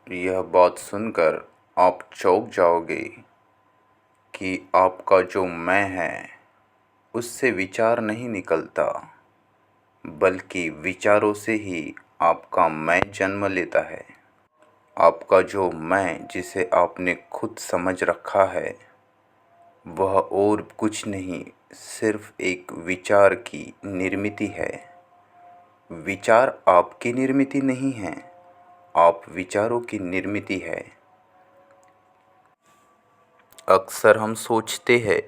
यह बात सुनकर आप चौंक जाओगे कि आपका जो मैं है उससे विचार नहीं निकलता, बल्कि विचारों से ही आपका मैं जन्म लेता है। आपका जो मैं जिसे आपने खुद समझ रखा है वह और कुछ नहीं, सिर्फ एक विचार की निर्मिति है। विचार आपकी निर्मिति नहीं है, आप विचारों की निर्मिति है। अक्सर हम सोचते हैं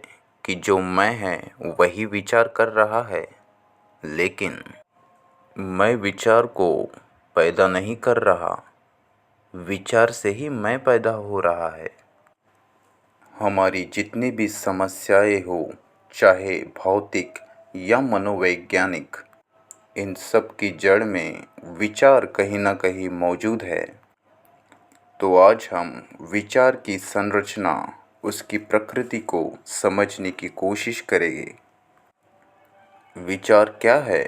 कि जो मैं है वही विचार कर रहा है, लेकिन मैं विचार को पैदा नहीं कर रहा, विचार से ही मैं पैदा हो रहा है। हमारी जितनी भी समस्याएं हो, चाहे भौतिक या मनोवैज्ञानिक, इन सब की जड़ में विचार कहीं ना कहीं मौजूद है। तो आज हम विचार की संरचना, उसकी प्रकृति को समझने की कोशिश करेंगे। विचार क्या है?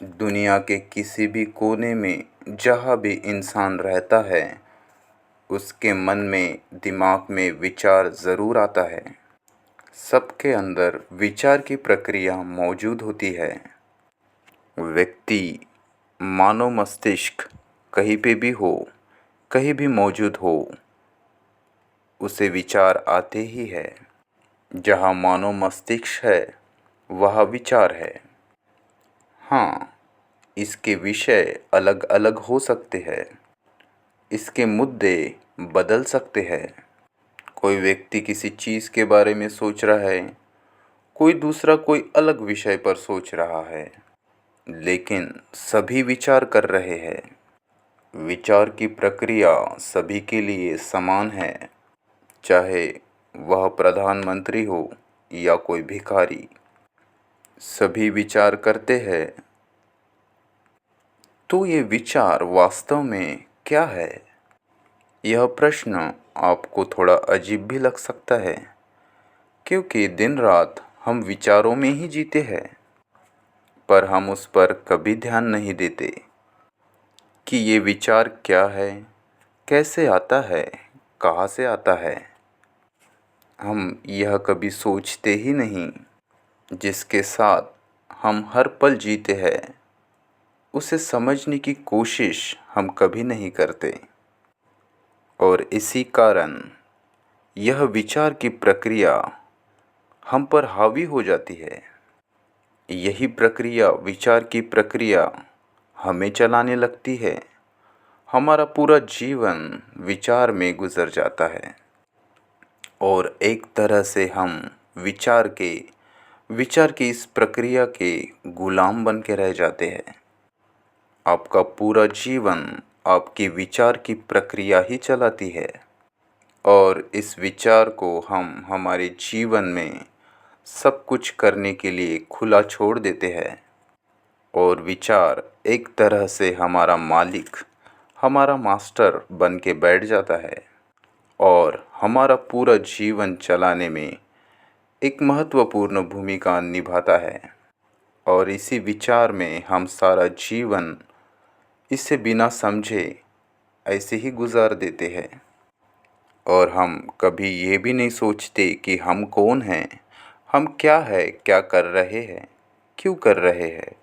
दुनिया के किसी भी कोने में जहाँ भी इंसान रहता है, उसके मन में, दिमाग में विचार ज़रूर आता है। सबके अंदर विचार की प्रक्रिया मौजूद होती है। व्यक्ति, मानव मस्तिष्क कहीं पे भी हो, कहीं भी मौजूद हो, उसे विचार आते ही है। जहाँ मानव मस्तिष्क है वहाँ विचार है। हाँ, इसके विषय अलग अलग हो सकते हैं, इसके मुद्दे बदल सकते हैं। कोई व्यक्ति किसी चीज़ के बारे में सोच रहा है, कोई दूसरा कोई अलग विषय पर सोच रहा है, लेकिन सभी विचार कर रहे हैं। विचार की प्रक्रिया सभी के लिए समान है, चाहे वह प्रधानमंत्री हो या कोई भिखारी, सभी विचार करते हैं। तो ये विचार वास्तव में क्या है? यह प्रश्न आपको थोड़ा अजीब भी लग सकता है, क्योंकि दिन रात हम विचारों में ही जीते हैं, पर हम उस पर कभी ध्यान नहीं देते कि ये विचार क्या है, कैसे आता है, कहाँ से आता है। हम यह कभी सोचते ही नहीं। जिसके साथ हम हर पल जीते हैं, उसे समझने की कोशिश हम कभी नहीं करते। और इसी कारण यह विचार की प्रक्रिया हम पर हावी हो जाती है। यही प्रक्रिया, विचार की प्रक्रिया हमें चलाने लगती है। हमारा पूरा जीवन विचार में गुजर जाता है और एक तरह से हम विचार की इस प्रक्रिया के गुलाम बन के रह जाते हैं। आपका पूरा जीवन आपकी विचार की प्रक्रिया ही चलाती है और इस विचार को हम हमारे जीवन में सब कुछ करने के लिए खुला छोड़ देते हैं। और विचार एक तरह से हमारा मालिक, हमारा मास्टर बन के बैठ जाता है और हमारा पूरा जीवन चलाने में एक महत्वपूर्ण भूमिका निभाता है। और इसी विचार में हम सारा जीवन इसे बिना समझे ऐसे ही गुजार देते हैं। और हम कभी ये भी नहीं सोचते कि हम कौन हैं, हम क्या है, क्या कर रहे हैं, क्यों कर रहे हैं,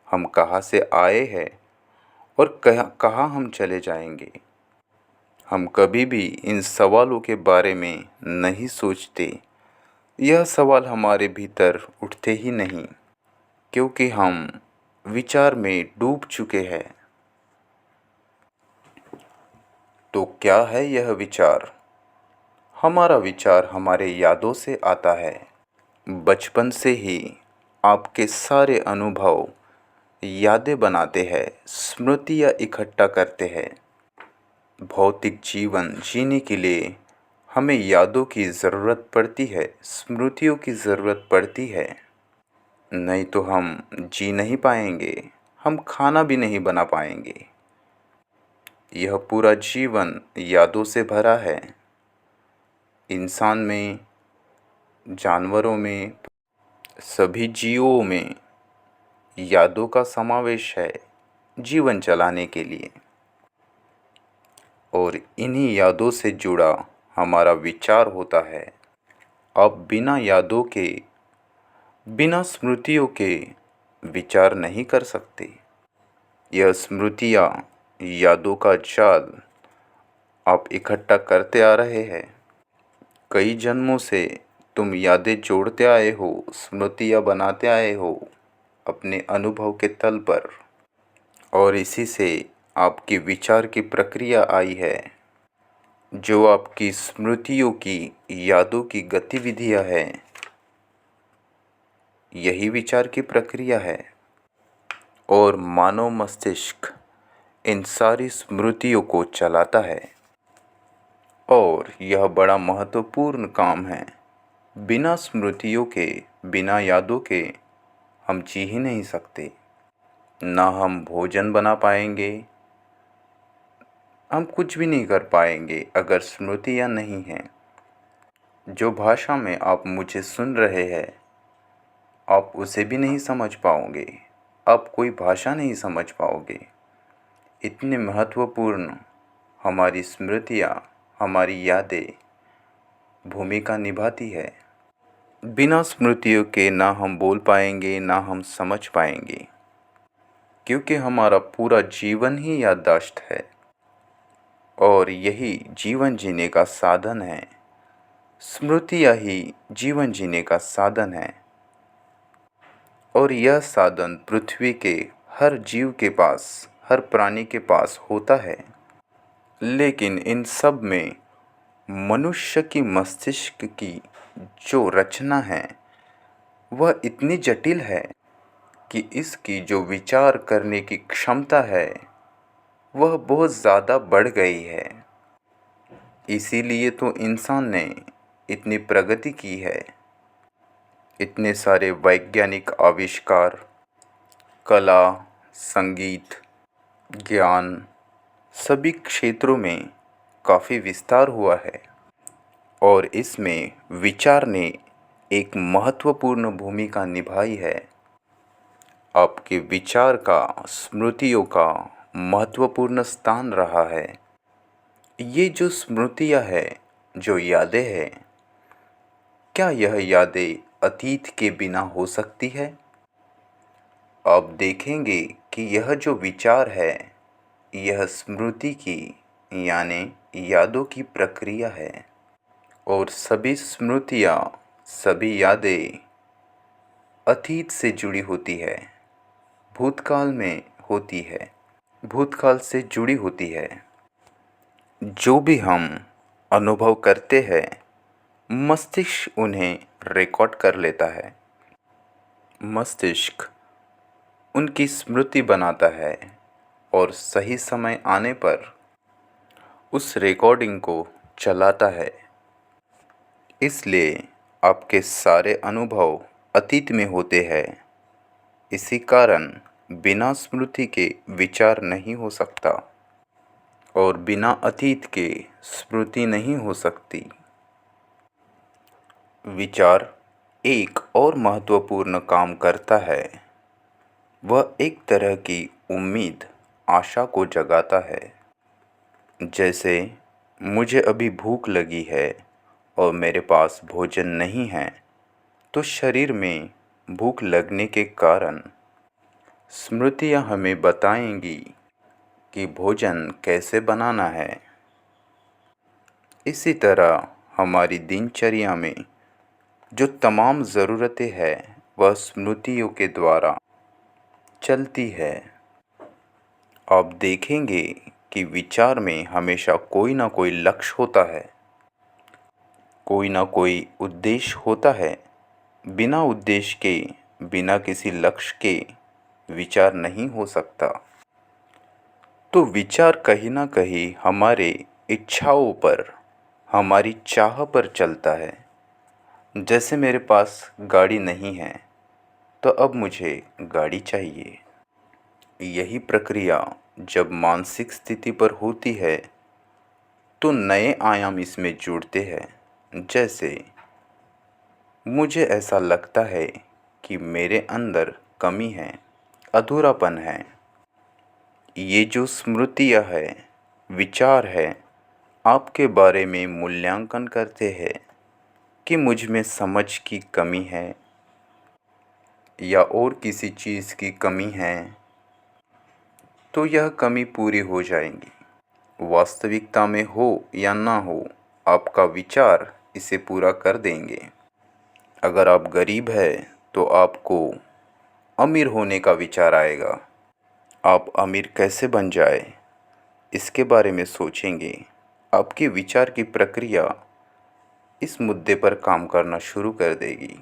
हम कहाँ से आए हैं और कहाँ हम चले जाएंगे। हम कभी भी इन सवालों के बारे में नहीं सोचते। यह सवाल हमारे भीतर उठते ही नहीं, क्योंकि हम विचार में डूब चुके हैं। तो क्या है यह विचार? हमारा विचार हमारे यादों से आता है। बचपन से ही आपके सारे अनुभव यादें बनाते हैं, स्मृतियाँ इकट्ठा करते हैं। भौतिक जीवन जीने के लिए हमें यादों की ज़रूरत पड़ती है, स्मृतियों की ज़रूरत पड़ती है, नहीं तो हम जी नहीं पाएंगे, हम खाना भी नहीं बना पाएंगे। यह पूरा जीवन यादों से भरा है। इंसान में, जानवरों में, सभी जीवों में यादों का समावेश है जीवन चलाने के लिए। और इन्हीं यादों से जुड़ा हमारा विचार होता है। आप बिना यादों के, बिना स्मृतियों के विचार नहीं कर सकते। यह स्मृतियाँ, यादों का जाल आप इकट्ठा करते आ रहे हैं। कई जन्मों से तुम यादें जोड़ते आए हो, स्मृतियाँ बनाते आए हो अपने अनुभव के तल पर, और इसी से आपकी विचार की प्रक्रिया आई है। जो आपकी स्मृतियों की, यादों की गतिविधियाँ हैं, यही विचार की प्रक्रिया है। और मानव मस्तिष्क इन सारी स्मृतियों को चलाता है, और यह बड़ा महत्वपूर्ण काम है। बिना स्मृतियों के, बिना यादों के हम जी ही नहीं सकते। ना हम भोजन बना पाएंगे, हम कुछ भी नहीं कर पाएंगे अगर स्मृतियाँ नहीं हैं। जो भाषा में आप मुझे सुन रहे हैं, आप उसे भी नहीं समझ पाओगे, आप कोई भाषा नहीं समझ पाओगे। इतने महत्वपूर्ण हमारी स्मृतियाँ, हमारी यादें भूमिका निभाती है। बिना स्मृतियों के ना हम बोल पाएंगे, ना हम समझ पाएंगे, क्योंकि हमारा पूरा जीवन ही याददाश्त है, और यही जीवन जीने का साधन है। स्मृतियाँ ही जीवन जीने का साधन है, और यह साधन पृथ्वी के हर जीव के पास, हर प्राणी के पास होता है। लेकिन इन सब में मनुष्य की मस्तिष्क की जो रचना है वह इतनी जटिल है कि इसकी जो विचार करने की क्षमता है वह बहुत ज़्यादा बढ़ गई है। इसीलिए तो इंसान ने इतनी प्रगति की है। इतने सारे वैज्ञानिक आविष्कार, कला, संगीत, ज्ञान, सभी क्षेत्रों में काफ़ी विस्तार हुआ है, और इसमें विचार ने एक महत्वपूर्ण भूमिका निभाई है। आपके विचार का, स्मृतियों का महत्वपूर्ण स्थान रहा है। ये जो स्मृतियाँ हैं, जो यादें हैं, क्या यह यादें अतीत के बिना हो सकती है? आप देखेंगे कि यह जो विचार है, यह स्मृति की, यानी यादों की प्रक्रिया है। और सभी स्मृतियाँ, सभी यादें अतीत से जुड़ी होती है, भूतकाल में होती है, भूतकाल से जुड़ी होती है। जो भी हम अनुभव करते हैं, मस्तिष्क उन्हें रिकॉर्ड कर लेता है। मस्तिष्क उनकी स्मृति बनाता है, और सही समय आने पर उस रिकॉर्डिंग को चलाता है। इसलिए आपके सारे अनुभव अतीत में होते हैं। इसी कारण बिना स्मृति के विचार नहीं हो सकता, और बिना अतीत के स्मृति नहीं हो सकती। विचार एक और महत्वपूर्ण काम करता है। वह एक तरह की उम्मीद, आशा को जगाता है। जैसे मुझे अभी भूख लगी है और मेरे पास भोजन नहीं है, तो शरीर में भूख लगने के कारण स्मृतियाँ हमें बताएंगी कि भोजन कैसे बनाना है। इसी तरह हमारी दिनचर्या में जो तमाम ज़रूरतें हैं वह स्मृतियों के द्वारा चलती है। आप देखेंगे कि विचार में हमेशा कोई ना कोई लक्ष्य होता है, कोई ना कोई उद्देश्य होता है। बिना उद्देश्य के, बिना किसी लक्ष्य के विचार नहीं हो सकता। तो विचार कहीं ना कहीं हमारे इच्छाओं पर, हमारी चाह पर चलता है। जैसे मेरे पास गाड़ी नहीं है, तो अब मुझे गाड़ी चाहिए। यही प्रक्रिया जब मानसिक स्थिति पर होती है तो नए आयाम इसमें जुड़ते हैं। जैसे मुझे ऐसा लगता है कि मेरे अंदर कमी है, अधूरापन है। ये जो स्मृतियाँ है, विचार है आपके बारे में मूल्यांकन करते हैं कि मुझ में समझ की कमी है या और किसी चीज़ की कमी है, तो यह कमी पूरी हो जाएगी। वास्तविकता में हो या ना हो, आपका विचार इसे पूरा कर देंगे। अगर आप गरीब हैं तो आपको अमीर होने का विचार आएगा। आप अमीर कैसे बन जाए इसके बारे में सोचेंगे। आपके विचार की प्रक्रिया इस मुद्दे पर काम करना शुरू कर देगी।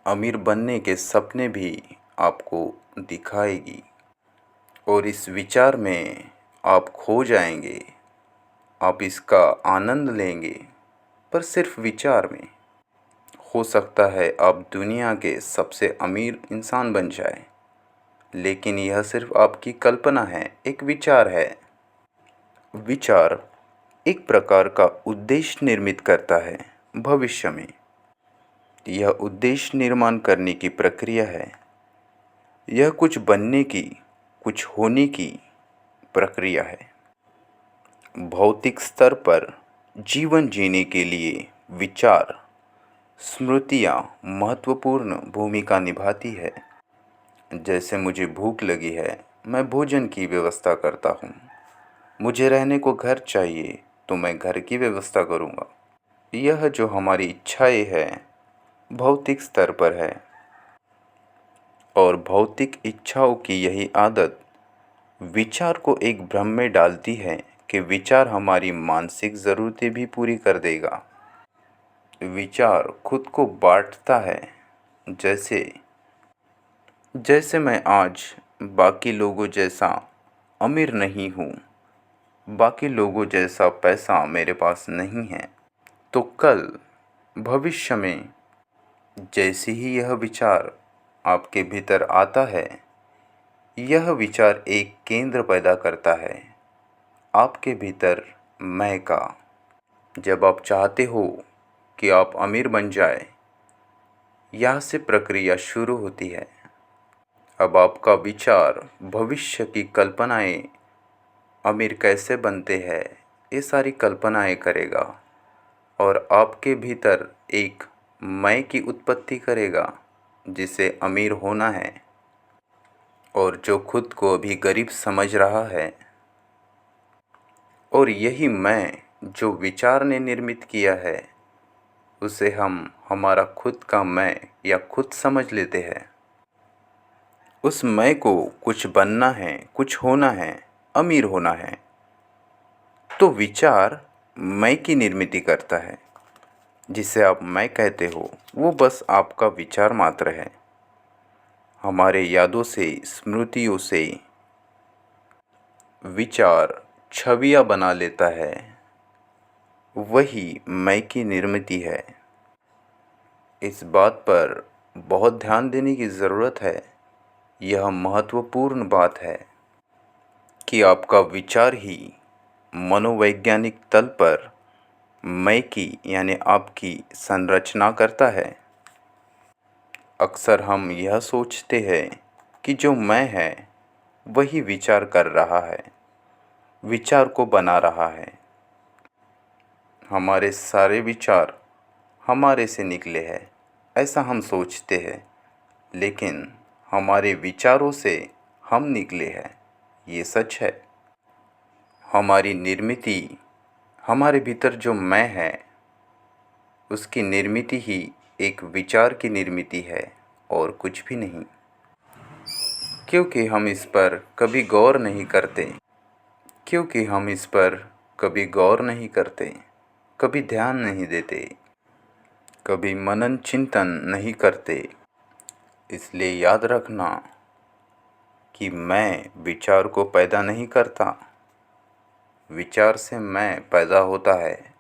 अमीर बनने के सपने भी आपको दिखाएगी और इस विचार में आप खो जाएंगे। आप इसका आनंद लेंगे, पर सिर्फ विचार में। हो सकता है आप दुनिया के सबसे अमीर इंसान बन जाए, लेकिन यह सिर्फ आपकी कल्पना है, एक विचार है। विचार एक प्रकार का उद्देश्य निर्मित करता है भविष्य में। यह उद्देश्य निर्माण करने की प्रक्रिया है। यह कुछ बनने की, कुछ होने की प्रक्रिया है। भौतिक स्तर पर जीवन जीने के लिए विचार, स्मृतियाँ महत्वपूर्ण भूमिका निभाती है। जैसे मुझे भूख लगी है, मैं भोजन की व्यवस्था करता हूँ। मुझे रहने को घर चाहिए, तो मैं घर की व्यवस्था करूँगा। यह जो हमारी इच्छाएं हैं, भौतिक स्तर पर है, और भौतिक इच्छाओं की यही आदत विचार को एक भ्रम में डालती है कि विचार हमारी मानसिक ज़रूरतें भी पूरी कर देगा। विचार खुद को बांटता है। जैसे जैसे मैं आज बाकी लोगों जैसा अमीर नहीं हूँ, बाकी लोगों जैसा पैसा मेरे पास नहीं है, तो कल भविष्य में जैसे ही यह विचार आपके भीतर आता है, यह विचार एक केंद्र पैदा करता है आपके भीतर मैं का। जब आप चाहते हो कि आप अमीर बन जाए, यहाँ से प्रक्रिया शुरू होती है। अब आपका विचार भविष्य की कल्पनाएं, अमीर कैसे बनते हैं, ये सारी कल्पनाएं करेगा और आपके भीतर एक मैं की उत्पत्ति करेगा जिसे अमीर होना है, और जो खुद को अभी गरीब समझ रहा है। और यही मैं जो विचार ने निर्मित किया है, उसे हम हमारा खुद का मैं या खुद समझ लेते हैं। उस मैं को कुछ बनना है, कुछ होना है, अमीर होना है, तो विचार मैं की निर्मित करता है। जिसे आप मैं कहते हो, वो बस आपका विचार मात्र है। हमारे यादों से, स्मृतियों से विचार छवियाँ बना लेता है, वही मैं की निर्मित है। इस बात पर बहुत ध्यान देने की ज़रूरत है। यह महत्वपूर्ण बात है कि आपका विचार ही मनोवैज्ञानिक तल पर मैं की यानी आपकी संरचना करता है। अक्सर हम यह सोचते हैं कि जो मैं है वही विचार कर रहा है, विचार को बना रहा है। हमारे सारे विचार हमारे से निकले हैं, ऐसा हम सोचते हैं, लेकिन हमारे विचारों से हम निकले हैं, ये सच है। हमारी निर्मिति, हमारे भीतर जो मैं है, उसकी निर्मिति ही एक विचार की निर्मिति है और कुछ भी नहीं। क्योंकि हम इस पर कभी गौर नहीं करते, क्योंकि हम इस पर कभी गौर नहीं करते, कभी ध्यान नहीं देते, कभी मनन चिंतन नहीं करते। इसलिए याद रखना कि मैं विचार को पैदा नहीं करता, विचार से मैं पैदा होता है।